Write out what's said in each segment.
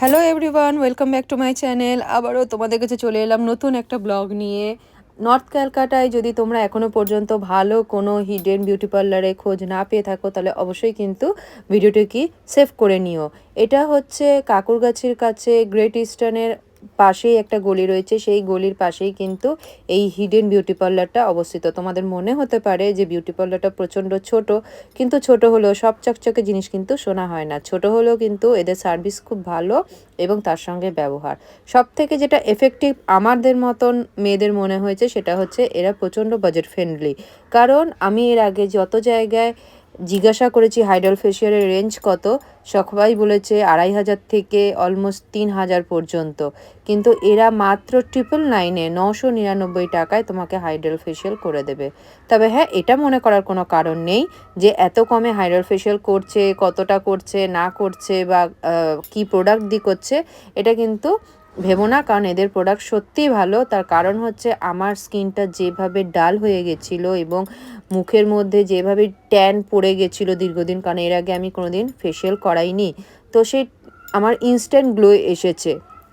Hello everyone, welcome back to my channel. আবারও তোমাদের কাছে চলে এলাম নতুন একটা ব্লগ নিয়ে। নর্থ ক্যালকাটায় যদি তোমরা এখনও পর্যন্ত ভালো কোনো হিডেন বিউটি পার্লারে খোঁজ না পেয়ে থাকো, তাহলে অবশ্যই কিন্তু ভিডিওটি কি সেভ করে নিও। এটা হচ্ছে কাকুরগাছির কাছে গ্রেট ইস্টার্নের পাশেই একটা গলি রয়েছে, সেই গলির পাশেই কিন্তু এই হিডেন বিউটি পার্লারটা অবস্থিত। তোমাদের মনে হতে পারে যে বিউটি পার্লারটা প্রচণ্ড ছোট, কিন্তু ছোট হলেও সব চকচকে জিনিস কিন্তু শোনা হয় না। ছোট হলেও কিন্তু এদের সার্ভিস খুব ভালো এবং তার সঙ্গে ব্যবহার সব থেকে যেটা এফেক্টিভ আমাদের মতন মেয়েদের মনে হয়েছে সেটা হচ্ছে এরা প্রচণ্ড বাজেট ফ্রেন্ডলি। কারণ আমি এর আগে যত জায়গায় জিজ্ঞাসা করেছি হাইড্রাল ফেশিয়ালের রেঞ্জ কত, সবাই বলেছে 2,500 থেকে অলমোস্ট 3,000 পর্যন্ত, কিন্তু এরা মাত্র 999-এ 999 টাকায় তোমাকে হাইড্রাল ফেশিয়াল করে দেবে। তবে হ্যাঁ, এটা মনে করার কোনো কারণ নেই যে এত কমে হাইড্রাল ফেশিয়াল করছে, কতটা করছে না করছে বা কি প্রোডাক্ট দিয়ে করছে, এটা কিন্তু ভেবো না। কারণ এদের প্রোডাক্ট সত্যিই ভালো। তার কারণ হচ্ছে আমার স্কিনটা যেভাবে ডাল হয়ে গেছিলো এবং মুখের মধ্যে যেভাবে ট্যান পড়ে গেছিলো দীর্ঘদিন, কারণ এর আগে আমি কোনোদিন ফেশিয়াল করাইনি, তো সেই আমার ইনস্ট্যান্ট গ্লো এসেছে।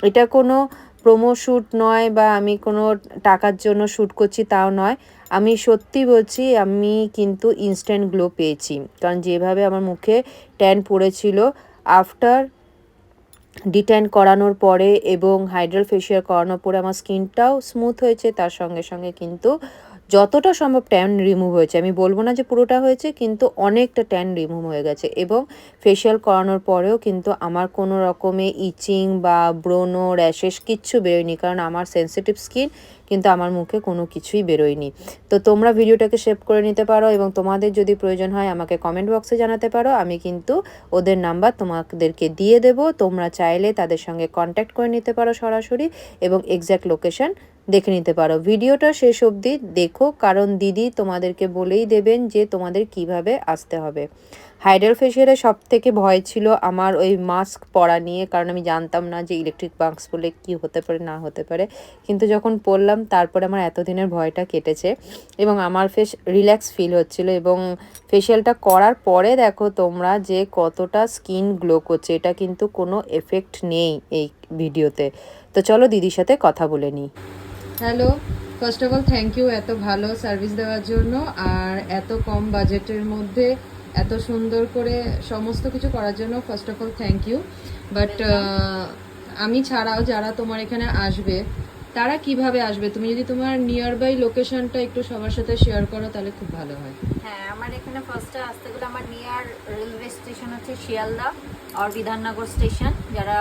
এটা কোনো প্রোমো শ্যুট নয় বা আমি কোনো টাকার জন্য শ্যুট করছি তাও নয়, আমি সত্যি বলছি আমি কিন্তু ইনস্ট্যান্ট গ্লো পেয়েছি। কারণ যেভাবে আমার মুখে ট্যান পড়েছিল, আফটার ডিট্যান করানোর পরে এবং হাইড্রাল ফেশিয়াল করানোর পরে আমার স্কিনটাও স্মুথ হয়েছে, তার সঙ্গে সঙ্গে কিন্তু যতটা সম্ভব ট্যান রিমুভ হয়েছে। আমি বলবো না যে পুরোটা হয়েছে, কিন্তু অনেকটা ট্যান রিমুভ হয়ে গেছে। এবং ফেশিয়াল করানোর পরেও কিন্তু আমার কোনো রকমে ইচিং বা ব্রণ, র্যাশেস কিচ্ছু বেরোয়নি, কারণ আমার সেন্সিটিভ স্কিন, কিন্তু আমার মুখে কোনো কিছুই বেরোয়নি। তো তোমরা ভিডিওটাকে সেভ করে নিতে পারো এবং তোমাদের যদি প্রয়োজন হয় আমাকে কমেন্ট বক্সে জানাতে পারো, আমি কিন্তু ওদের নাম্বার তোমাদেরকে দিয়ে দেবো। তোমরা চাইলে তাদের সঙ্গে কন্ট্যাক্ট করে নিতে পারো সরাসরি এবং এক্স্যাক্ট লোকেশন দেখে নিতে পারো। ভিডিওটা শেষ অবধি দেখো, কারণ দিদি তোমাদেরকে বলেই দেবেন যে তোমাদের কিভাবে আসতে হবে। হাইড্রাল ফেশিয়ালে সব থেকে ভয় ছিল আমার ওই মাস্ক পরা নিয়ে, কারণ আমি জানতাম না যে ইলেকট্রিক মাস্ক পরলে কী হতে পারে না হতে পারে, কিন্তু যখন পরলাম তারপরে আমার এতদিনের ভয়টা কেটেছে এবং আমার ফেস রিল্যাক্স ফিল হচ্ছিল। এবং ফেশিয়ালটা করার পরে দেখো তোমরা যে কতটা স্কিন গ্লো করছে, এটা কিন্তু কোনো এফেক্ট নেই এই ভিডিওতে। তো চলো দিদির সাথে কথা বলে নিই। Hello, first of all thank you এত ভালো সার্ভিস দেওয়ার জন্য, আর এত কম বাজেটের মধ্যে এত সুন্দর করে সমস্ত কিছু করার জন্য first of all thank you. But আমি ছাড়াও যারা তোমার এখানে আসবে তারা কিভাবে আসবে, তুমি যদি তোমার নিয়ার বাই লোকেশনটা একটু সবার সাথে শেয়ার করো তাহলে খুব ভালো হয়। হ্যাঁ, আমার এখানে ফার্স্টে আসতে গেলে আমার নিয়ার রেলওয়ে স্টেশন হচ্ছে শিয়ালদা আর বিধাননগর স্টেশন। যারা